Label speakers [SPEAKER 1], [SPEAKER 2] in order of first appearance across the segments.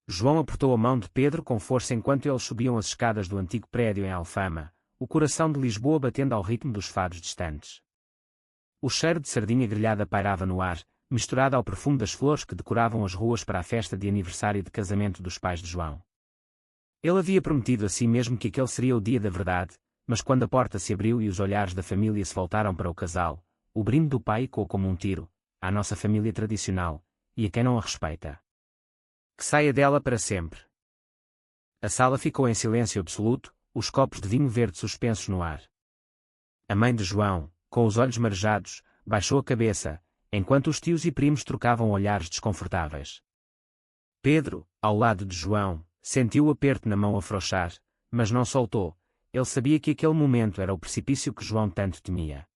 [SPEAKER 1] João apertou a mão de Pedro com força enquanto eles subiam as escadas do antigo prédio em Alfama, o coração de Lisboa batendo ao ritmo dos fados distantes. O cheiro de sardinha grelhada pairava no ar, misturado ao perfume das flores que decoravam as ruas para a festa de aniversário de casamento dos pais de João. Ele havia prometido a si mesmo que aquele seria o dia da verdade, mas quando a porta se abriu e os olhares da família se voltaram para o casal, o brinde do pai ecoou como um tiro, à nossa família tradicional, e a quem não a respeita. Que saia dela para sempre. A sala ficou em silêncio absoluto, os copos de vinho verde suspensos no ar. A mãe de João, com os olhos marejados, baixou a cabeça, enquanto os tios e primos trocavam olhares desconfortáveis. Pedro, ao lado de João, sentiu o aperto na mão afrouxar, mas não soltou. Ele sabia que aquele momento era o precipício que João tanto temia.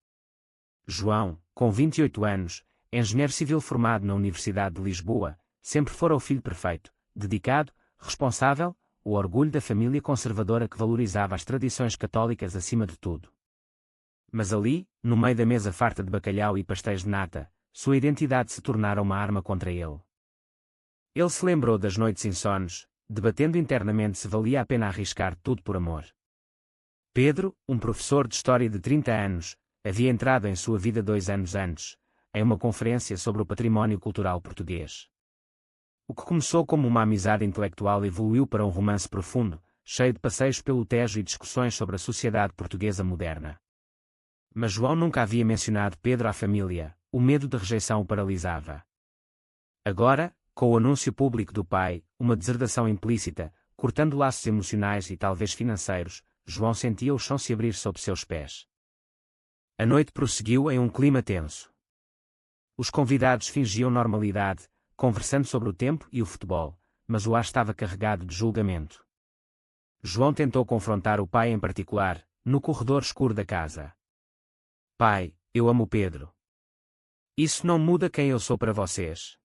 [SPEAKER 1] João, com 28 anos, engenheiro civil formado na Universidade de Lisboa, sempre fora o filho perfeito, dedicado, responsável, o orgulho da família conservadora que valorizava as tradições católicas acima de tudo. Mas ali, no meio da mesa farta de bacalhau e pastéis de nata, sua identidade se tornara uma arma contra ele. Ele se lembrou das noites insones, debatendo internamente se valia a pena arriscar tudo por amor. Pedro, um professor de história de 30 anos, havia entrado em sua vida 2 anos antes, em uma conferência sobre o património cultural português. O que começou como uma amizade intelectual evoluiu para um romance profundo, cheio de passeios pelo Tejo e discussões sobre a sociedade portuguesa moderna. Mas João nunca havia mencionado Pedro à família, o medo de rejeição o paralisava. Agora, com o anúncio público do pai, uma deserdação implícita, cortando laços emocionais e talvez financeiros, João sentia o chão se abrir sob seus pés. A noite prosseguiu em um clima tenso. Os convidados fingiam normalidade, conversando sobre o tempo e o futebol, mas o ar estava carregado de julgamento. João tentou confrontar o pai em particular, no corredor escuro da casa. Pai, eu amo Pedro. Isso não muda quem eu sou para vocês.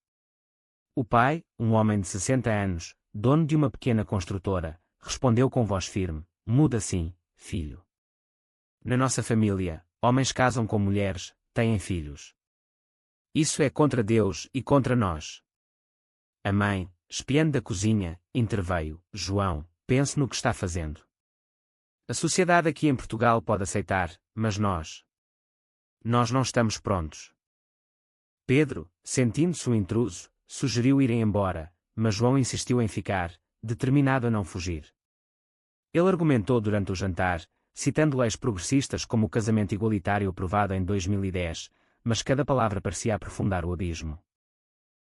[SPEAKER 1] O pai, um homem de 60 anos, dono de uma pequena construtora, respondeu com voz firme: muda sim, filho. Na nossa família, homens casam com mulheres, têm filhos. Isso é contra Deus e contra nós. A mãe, espiando da cozinha, interveio: João, pense no que está fazendo. A sociedade aqui em Portugal pode aceitar, mas nós não estamos prontos. Pedro, sentindo-se um intruso, sugeriu irem embora, mas João insistiu em ficar, determinado a não fugir. Ele argumentou durante o jantar, citando leis progressistas como o casamento igualitário aprovado em 2010, mas cada palavra parecia aprofundar o abismo.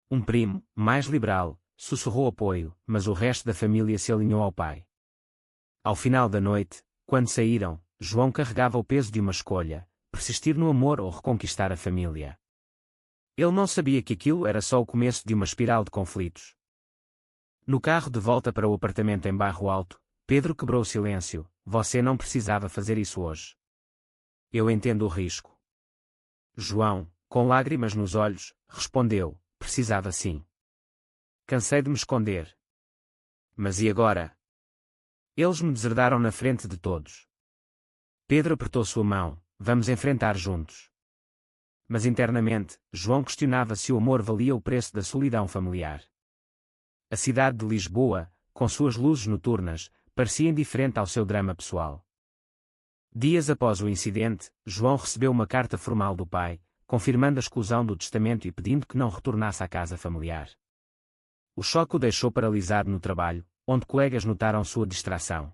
[SPEAKER 1] Um primo, mais liberal, sussurrou apoio, mas o resto da família se alinhou ao pai. Ao final da noite, quando saíram, João carregava o peso de uma escolha: persistir no amor ou reconquistar a família. Ele não sabia que aquilo era só o começo de uma espiral de conflitos. No carro de volta para o apartamento em Bairro Alto, Pedro quebrou o silêncio: você não precisava fazer isso hoje. Eu entendo o risco. João, com lágrimas nos olhos, respondeu: precisava sim. Cansei de me esconder. Mas e agora? Eles me deserdaram na frente de todos. Pedro apertou sua mão: vamos enfrentar juntos. Mas internamente, João questionava se o amor valia o preço da solidão familiar. A cidade de Lisboa, com suas luzes noturnas, parecia indiferente ao seu drama pessoal. Dias após o incidente, João recebeu uma carta formal do pai, confirmando a exclusão do testamento e pedindo que não retornasse à casa familiar. O choque o deixou paralisado no trabalho, onde colegas notaram sua distração.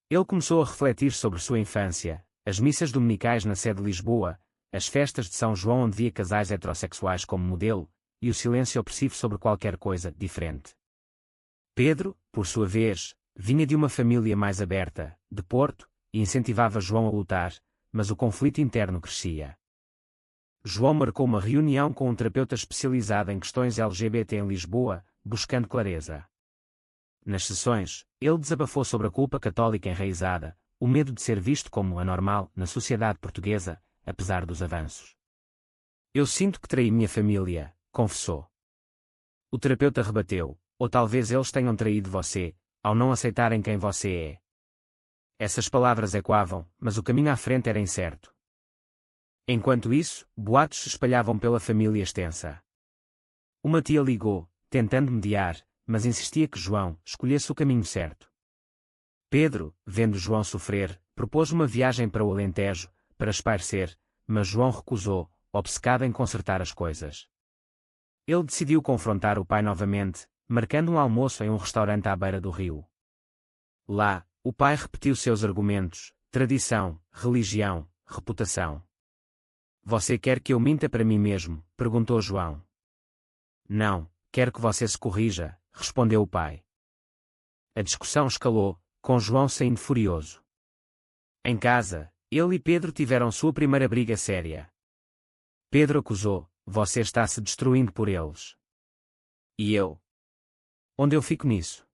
[SPEAKER 1] Ele começou a refletir sobre sua infância, as missas dominicais na sede de Lisboa, as festas de São João onde via casais heterossexuais como modelo, e o silêncio opressivo sobre qualquer coisa diferente. Pedro, por sua vez, vinha de uma família mais aberta, de Porto, e incentivava João a lutar, mas o conflito interno crescia. João marcou uma reunião com um terapeuta especializado em questões LGBT em Lisboa, buscando clareza. Nas sessões, ele desabafou sobre a culpa católica enraizada, o medo de ser visto como anormal na sociedade portuguesa, apesar dos avanços. Eu sinto que traí minha família, confessou. O terapeuta rebateu: ou talvez eles tenham traído você, ao não aceitarem quem você é. Essas palavras ecoavam, mas o caminho à frente era incerto. Enquanto isso, boatos se espalhavam pela família extensa. Uma tia ligou, tentando mediar, mas insistia que João escolhesse o caminho certo. Pedro, vendo João sofrer, propôs uma viagem para o Alentejo, para espairecer, mas João recusou, obcecado em consertar as coisas. Ele decidiu confrontar o pai novamente, marcando um almoço em um restaurante à beira do rio. Lá, o pai repetiu seus argumentos: tradição, religião, reputação. Você quer que eu minta para mim mesmo? Perguntou João. Não, quero que você se corrija, respondeu o pai. A discussão escalou, com João saindo furioso. Em casa, ele e Pedro tiveram sua primeira briga séria. Pedro acusou: você está se destruindo por eles. E eu? Onde eu fico nisso?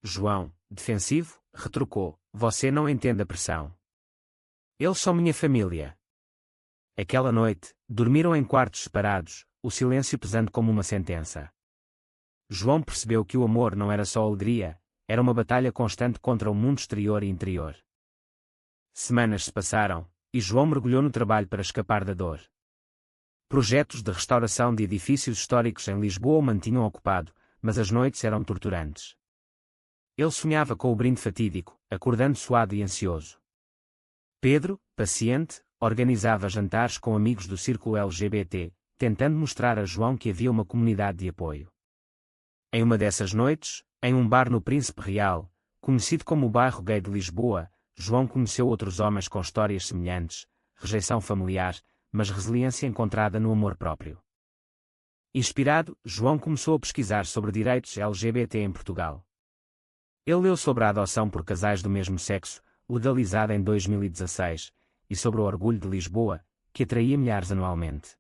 [SPEAKER 1] João, defensivo, retrucou: você não entende a pressão. Eles são minha família. Aquela noite, dormiram em quartos separados, o silêncio pesando como uma sentença. João percebeu que o amor não era só alegria, era uma batalha constante contra o mundo exterior e interior. Semanas se passaram, e João mergulhou no trabalho para escapar da dor. Projetos de restauração de edifícios históricos em Lisboa o mantinham ocupado, mas as noites eram torturantes. Ele sonhava com o brinde fatídico, acordando suado e ansioso. Pedro, paciente, organizava jantares com amigos do círculo LGBT, tentando mostrar a João que havia uma comunidade de apoio. Em uma dessas noites, em um bar no Príncipe Real, conhecido como o bairro gay de Lisboa, João conheceu outros homens com histórias semelhantes, rejeição familiar, mas resiliência encontrada no amor próprio. Inspirado, João começou a pesquisar sobre direitos LGBT em Portugal. Ele leu sobre a adoção por casais do mesmo sexo, legalizada em 2016, e sobre o orgulho de Lisboa, que atraía milhares anualmente.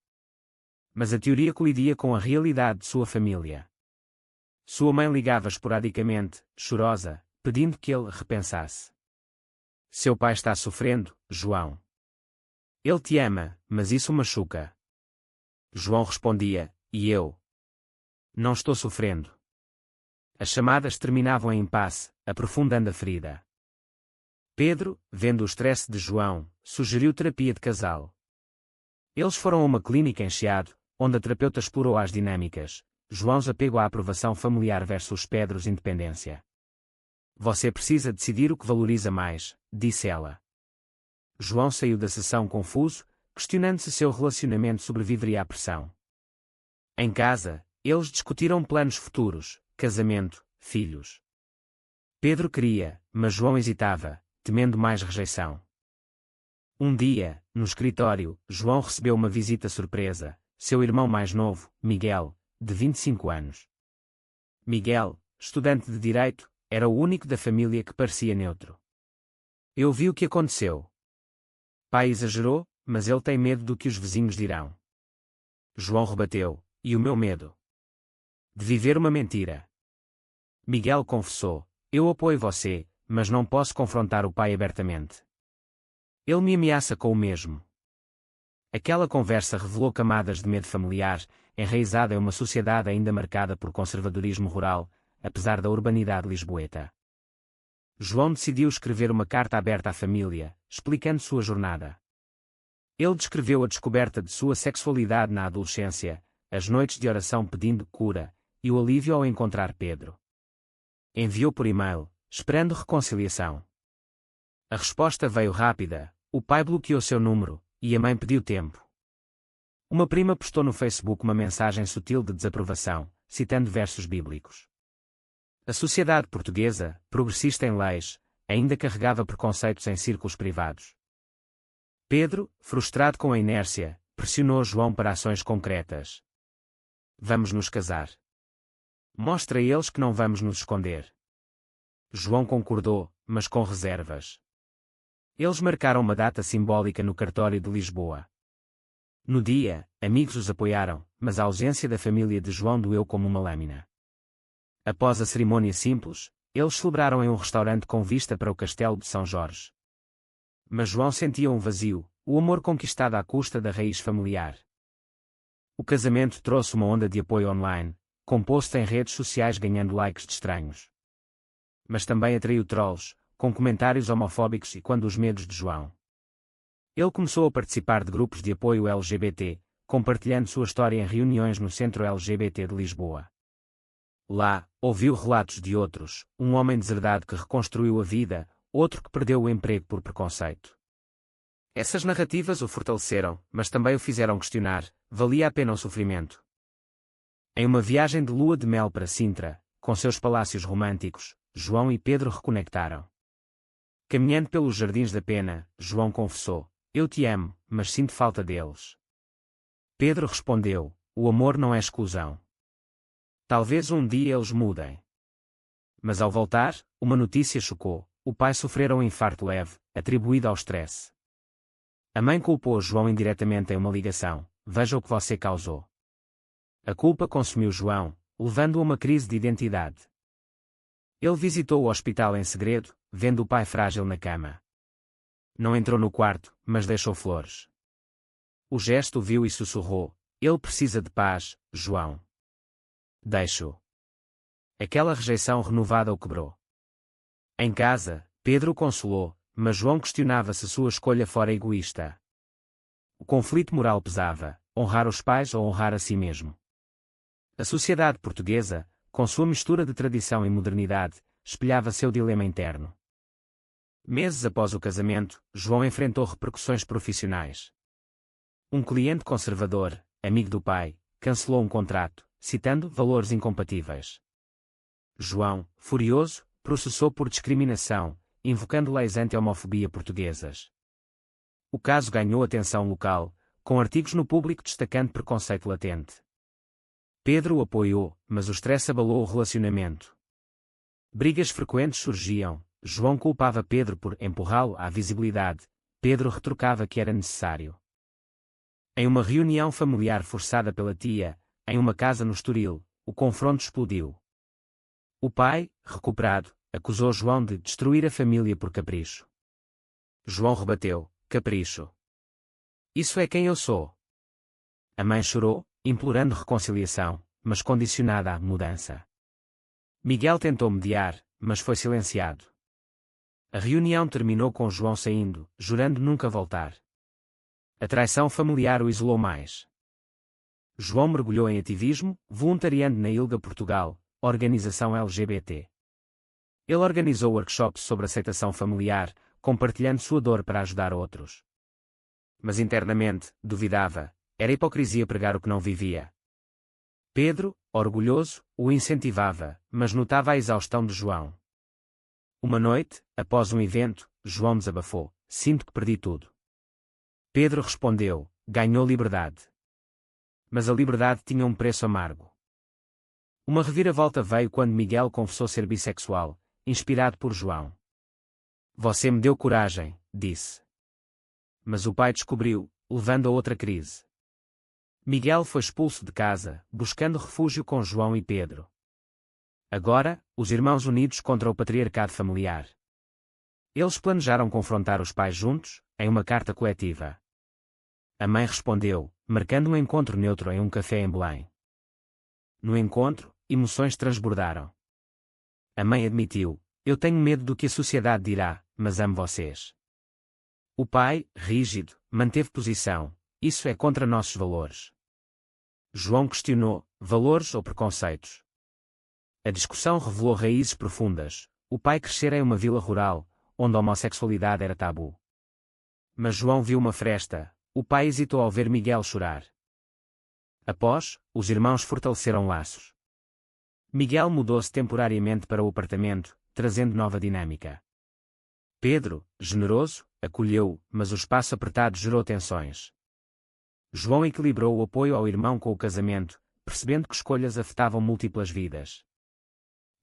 [SPEAKER 1] Mas a teoria colidia com a realidade de sua família. Sua mãe ligava esporadicamente, chorosa, pedindo que ele repensasse. Seu pai está sofrendo, João. Ele te ama, mas isso machuca. João respondia: e eu? Não estou sofrendo. As chamadas terminavam em impasse, aprofundando a ferida. Pedro, vendo o estresse de João, sugeriu terapia de casal. Eles foram a uma clínica em Chiado, onde a terapeuta explorou as dinâmicas: João's apego à aprovação familiar versus Pedro's independência. Você precisa decidir o que valoriza mais, disse ela. João saiu da sessão confuso, questionando se seu relacionamento sobreviveria à pressão. Em casa, eles discutiram planos futuros, casamento, filhos. Pedro queria, mas João hesitava, temendo mais rejeição. Um dia, no escritório, João recebeu uma visita surpresa: seu irmão mais novo, Miguel, de 25 anos. Miguel, estudante de Direito, era o único da família que parecia neutro. Eu vi o que aconteceu. Pai exagerou, mas ele tem medo do que os vizinhos dirão. João rebateu: e o meu medo? De viver uma mentira. Miguel confessou: eu apoio você, mas não posso confrontar o pai abertamente. Ele me ameaça com o mesmo. Aquela conversa revelou camadas de medo familiar, enraizada em uma sociedade ainda marcada por conservadorismo rural, apesar da urbanidade lisboeta. João decidiu escrever uma carta aberta à família, explicando sua jornada. Ele descreveu a descoberta de sua sexualidade na adolescência, as noites de oração pedindo cura, e o alívio ao encontrar Pedro. Enviou por e-mail, esperando reconciliação. A resposta veio rápida: o pai bloqueou seu número, e a mãe pediu tempo. Uma prima postou no Facebook uma mensagem sutil de desaprovação, citando versos bíblicos. A sociedade portuguesa, progressista em leis, ainda carregava preconceitos em círculos privados. Pedro, frustrado com a inércia, pressionou João para ações concretas. Vamos nos casar. Mostra a eles que não vamos nos esconder. João concordou, mas com reservas. Eles marcaram uma data simbólica no cartório de Lisboa. No dia, amigos os apoiaram, mas a ausência da família de João doeu como uma lâmina. Após a cerimônia simples, eles celebraram em um restaurante com vista para o castelo de São Jorge. Mas João sentia um vazio, o amor conquistado à custa da raiz familiar. O casamento trouxe uma onda de apoio online, composto em redes sociais ganhando likes de estranhos. Mas também atraiu trolls, com comentários homofóbicos e quando os medos de João. Ele começou a participar de grupos de apoio LGBT, compartilhando sua história em reuniões no Centro LGBT de Lisboa. Lá, ouviu relatos de outros, um homem deserdado que reconstruiu a vida, outro que perdeu o emprego por preconceito. Essas narrativas o fortaleceram, mas também o fizeram questionar: valia a pena o sofrimento? Em uma viagem de lua de mel para Sintra, com seus palácios românticos, João e Pedro reconectaram. Caminhando pelos jardins da pena, João confessou: eu te amo, mas sinto falta deles. Pedro respondeu: o amor não é exclusão. Talvez um dia eles mudem. Mas ao voltar, uma notícia chocou: o pai sofrera um infarto leve, atribuído ao stress. A mãe culpou João indiretamente em uma ligação: veja o que você causou. A culpa consumiu João, levando a uma crise de identidade. Ele visitou o hospital em segredo, vendo o pai frágil na cama. Não entrou no quarto, mas deixou flores. O gesto o viu e sussurrou: ele precisa de paz, João. Deixo. Aquela rejeição renovada o quebrou. Em casa, Pedro o consolou, mas João questionava se sua escolha fora egoísta. O conflito moral pesava: honrar os pais ou honrar a si mesmo. A sociedade portuguesa, com sua mistura de tradição e modernidade, espelhava seu dilema interno. Meses após o casamento, João enfrentou repercussões profissionais. Um cliente conservador, amigo do pai, cancelou um contrato, citando valores incompatíveis. João, furioso, processou por discriminação, invocando leis anti-homofobia portuguesas. O caso ganhou atenção local, com artigos no Público destacando preconceito latente. Pedro o apoiou, mas o stress abalou o relacionamento. Brigas frequentes surgiam: João culpava Pedro por empurrá-lo à visibilidade, Pedro retrucava que era necessário. Em uma reunião familiar forçada pela tia, em uma casa no Estoril, o confronto explodiu. O pai, recuperado, acusou João de destruir a família por capricho. João rebateu: capricho. Isso é quem eu sou. A mãe chorou, implorando reconciliação, mas condicionada à mudança. Miguel tentou mediar, mas foi silenciado. A reunião terminou com João saindo, jurando nunca voltar. A traição familiar o isolou mais. João mergulhou em ativismo, voluntariando na ILGA Portugal, organização LGBT. Ele organizou workshops sobre aceitação familiar, compartilhando sua dor para ajudar outros. Mas internamente, duvidava: era hipocrisia pregar o que não vivia. Pedro, orgulhoso, o incentivava, mas notava a exaustão de João. Uma noite, após um evento, João desabafou: sinto que perdi tudo. Pedro respondeu: ganhou liberdade. Mas a liberdade tinha um preço amargo. Uma reviravolta veio quando Miguel confessou ser bissexual, inspirado por João. Você me deu coragem, disse. Mas o pai descobriu, levando a outra crise. Miguel foi expulso de casa, buscando refúgio com João e Pedro. Agora, os irmãos unidos contra o patriarcado familiar. Eles planejaram confrontar os pais juntos, em uma carta coletiva. A mãe respondeu, marcando um encontro neutro em um café em Belém. No encontro, emoções transbordaram. A mãe admitiu: eu tenho medo do que a sociedade dirá, mas amo vocês. O pai, rígido, manteve posição: isso é contra nossos valores. João questionou: valores ou preconceitos? A discussão revelou raízes profundas. O pai crescera em uma vila rural, onde a homossexualidade era tabu. Mas João viu uma fresta: o pai hesitou ao ver Miguel chorar. Após, os irmãos fortaleceram laços. Miguel mudou-se temporariamente para o apartamento, trazendo nova dinâmica. Pedro, generoso, acolheu-o, mas o espaço apertado gerou tensões. João equilibrou o apoio ao irmão com o casamento, percebendo que escolhas afetavam múltiplas vidas.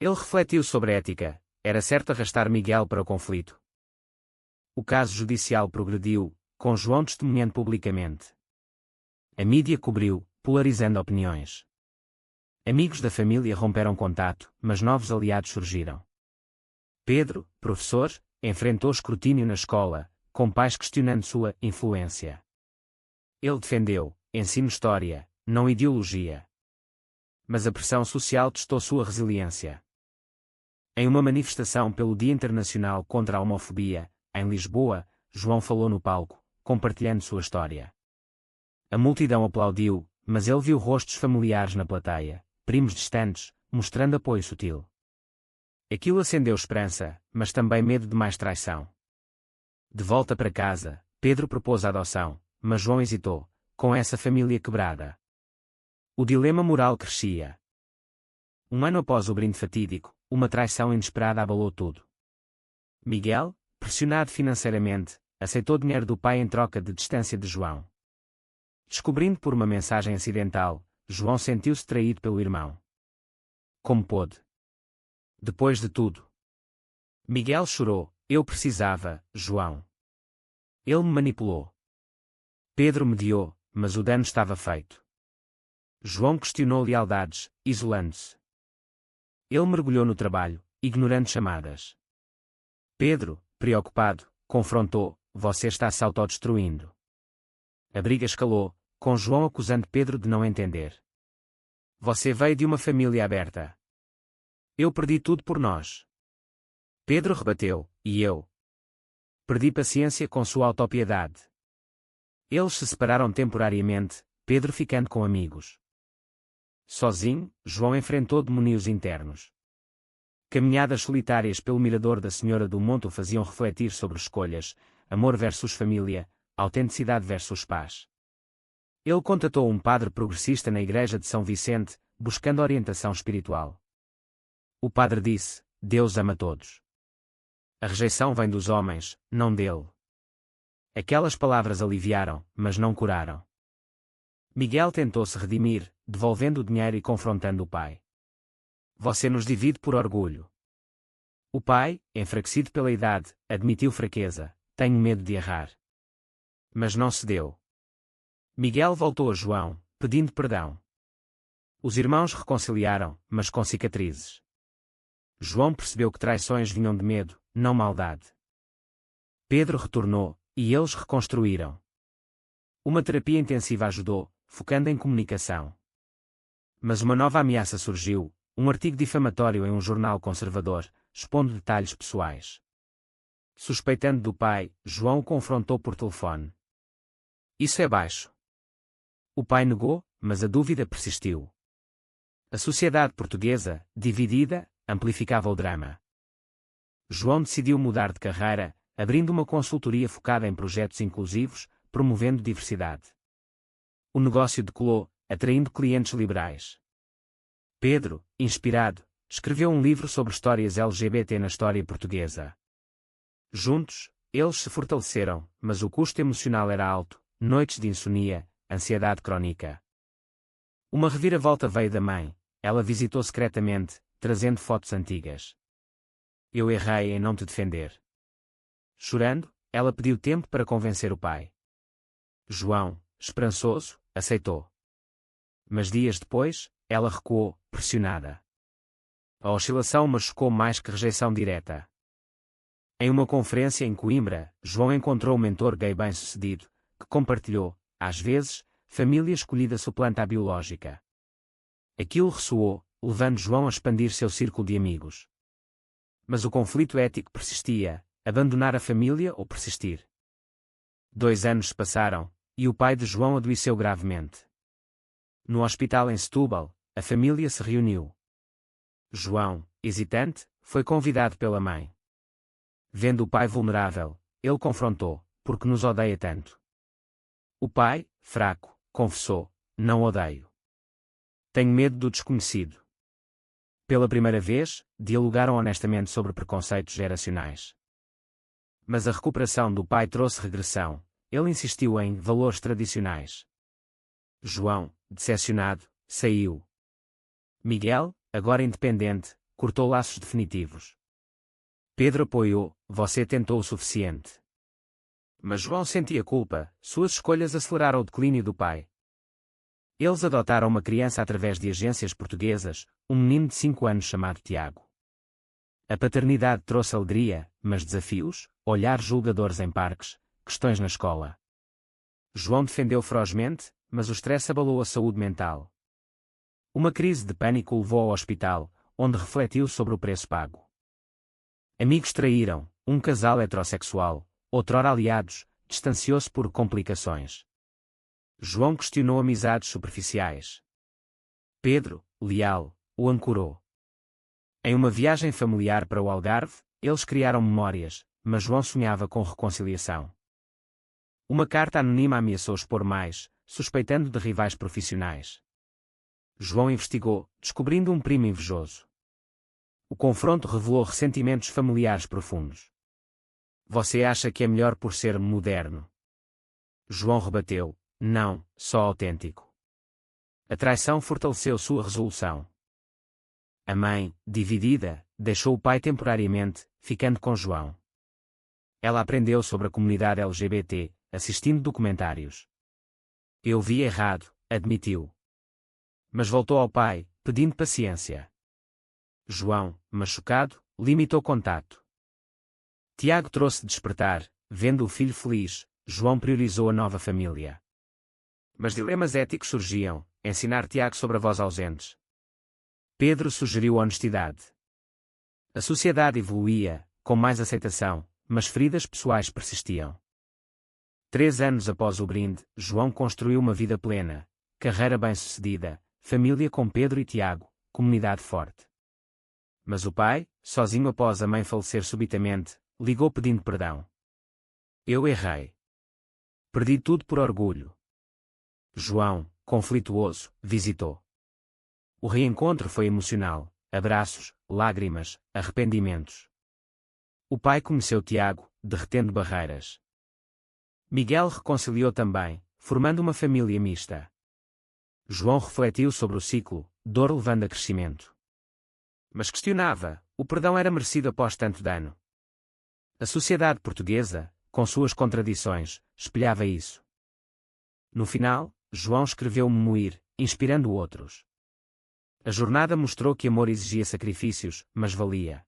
[SPEAKER 1] Ele refletiu sobre a ética: era certo arrastar Miguel para o conflito. O caso judicial progrediu, com João testemunhando publicamente. A mídia cobriu, polarizando opiniões. Amigos da família romperam contato, mas novos aliados surgiram. Pedro, professor, enfrentou escrutínio na escola, com pais questionando sua influência. Ele defendeu: ensino história, não ideologia. Mas a pressão social testou sua resiliência. Em uma manifestação pelo Dia Internacional contra a Homofobia, em Lisboa, João falou no palco, compartilhando sua história. A multidão aplaudiu, mas ele viu rostos familiares na plateia, primos distantes, mostrando apoio sutil. Aquilo acendeu esperança, mas também medo de mais traição. De volta para casa, Pedro propôs a adoção, mas João hesitou, com essa família quebrada. O dilema moral crescia. Um ano após o brinde fatídico, uma traição inesperada abalou tudo. Miguel, pressionado financeiramente, aceitou dinheiro do pai em troca de distância de João. Descobrindo por uma mensagem acidental, João sentiu-se traído pelo irmão. Como pôde? Depois de tudo. Miguel chorou, eu precisava, João. Ele me manipulou. Pedro mediou, mas o dano estava feito. João questionou lealdades, isolando-se. Ele mergulhou no trabalho, ignorando chamadas. Pedro, preocupado, confrontou, você está se autodestruindo. A briga escalou, com João acusando Pedro de não entender. Você veio de uma família aberta. Eu perdi tudo por nós. Pedro rebateu, e eu? Perdi paciência com sua autopiedade. Eles se separaram temporariamente, Pedro ficando com amigos. Sozinho, João enfrentou demónios internos. Caminhadas solitárias pelo mirador da Senhora do Monte o faziam refletir sobre escolhas, amor versus família, autenticidade versus paz. Ele contatou um padre progressista na igreja de São Vicente, buscando orientação espiritual. O padre disse, Deus ama todos. A rejeição vem dos homens, não dele. Aquelas palavras aliviaram, mas não curaram. Miguel tentou se redimir, devolvendo o dinheiro e confrontando o pai. Você nos divide por orgulho. O pai, enfraquecido pela idade, admitiu fraqueza, tenho medo de errar. Mas não cedeu. Miguel voltou a João, pedindo perdão. Os irmãos reconciliaram, mas com cicatrizes. João percebeu que traições vinham de medo, não maldade. Pedro retornou, e eles reconstruíram. Uma terapia intensiva ajudou, focando em comunicação. Mas uma nova ameaça surgiu, um artigo difamatório em um jornal conservador, expondo detalhes pessoais. Suspeitando do pai, João o confrontou por telefone. Isso é baixo. O pai negou, mas a dúvida persistiu. A sociedade portuguesa, dividida, amplificava o drama. João decidiu mudar de carreira, abrindo uma consultoria focada em projetos inclusivos, promovendo diversidade. O negócio decolou, atraindo clientes liberais. Pedro, inspirado, escreveu um livro sobre histórias LGBT na história portuguesa. Juntos, eles se fortaleceram, mas o custo emocional era alto, noites de insônia, ansiedade crônica. Uma reviravolta veio da mãe, ela visitou secretamente, trazendo fotos antigas. Eu errei em não te defender. Chorando, ela pediu tempo para convencer o pai. João, esperançoso, aceitou. Mas dias depois, ela recuou, pressionada. A oscilação machucou mais que rejeição direta. Em uma conferência em Coimbra, João encontrou um mentor gay bem-sucedido, que compartilhou, às vezes, família escolhida suplanta a biológica. Aquilo ressoou, levando João a expandir seu círculo de amigos. Mas o conflito ético persistia, abandonar a família ou persistir. 2 anos se passaram, e o pai de João adoeceu gravemente. No hospital em Setúbal, a família se reuniu. João, hesitante, foi convidado pela mãe. Vendo o pai vulnerável, ele confrontou, porque nos odeia tanto. O pai, fraco, confessou, não odeio. Tenho medo do desconhecido. Pela primeira vez, dialogaram honestamente sobre preconceitos geracionais. Mas a recuperação do pai trouxe regressão, ele insistiu em valores tradicionais. João, decepcionado, saiu. Miguel, agora independente, cortou laços definitivos. Pedro apoiou, você tentou o suficiente. Mas João sentia culpa, suas escolhas aceleraram o declínio do pai. Eles adotaram uma criança através de agências portuguesas, um menino de 5 anos chamado Tiago. A paternidade trouxe alegria, mas desafios, olhares julgadores em parques, questões na escola. João defendeu ferozmente, mas o stress abalou a saúde mental. Uma crise de pânico o levou ao hospital, onde refletiu sobre o preço pago. Amigos traíram, um casal heterossexual, outrora aliados, distanciou-se por complicações. João questionou amizades superficiais. Pedro, leal, o ancorou. Em uma viagem familiar para o Algarve, eles criaram memórias, mas João sonhava com reconciliação. Uma carta anônima ameaçou expor mais, suspeitando de rivais profissionais. João investigou, descobrindo um primo invejoso. O confronto revelou ressentimentos familiares profundos. Você acha que é melhor por ser moderno? João rebateu, não, só autêntico. A traição fortaleceu sua resolução. A mãe, dividida, deixou o pai temporariamente, ficando com João. Ela aprendeu sobre a comunidade LGBT, assistindo documentários. Eu vi errado, admitiu. Mas voltou ao pai, pedindo paciência. João, machucado, limitou contato. Tiago trouxe despertar, vendo o filho feliz, João priorizou a nova família. Mas dilemas éticos surgiam, ensinar Tiago sobre avós ausentes. Pedro sugeriu honestidade. A sociedade evoluía, com mais aceitação, mas feridas pessoais persistiam. 3 anos após o brinde, João construiu uma vida plena, carreira bem-sucedida, família com Pedro e Tiago, comunidade forte. Mas o pai, sozinho após a mãe falecer subitamente, ligou pedindo perdão. Eu errei. Perdi tudo por orgulho. João, conflituoso, visitou. O reencontro foi emocional, abraços, lágrimas, arrependimentos. O pai conheceu Tiago, derretendo barreiras. Miguel reconciliou também, formando uma família mista. João refletiu sobre o ciclo, dor levando a crescimento. Mas questionava, o perdão era merecido após tanto dano. A sociedade portuguesa, com suas contradições, espelhava isso. No final, João escreveu Memoir, inspirando outros. A jornada mostrou que amor exigia sacrifícios, mas valia.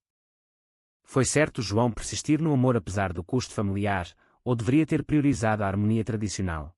[SPEAKER 1] Foi certo João persistir no amor apesar do custo familiar, ou deveria ter priorizado a harmonia tradicional?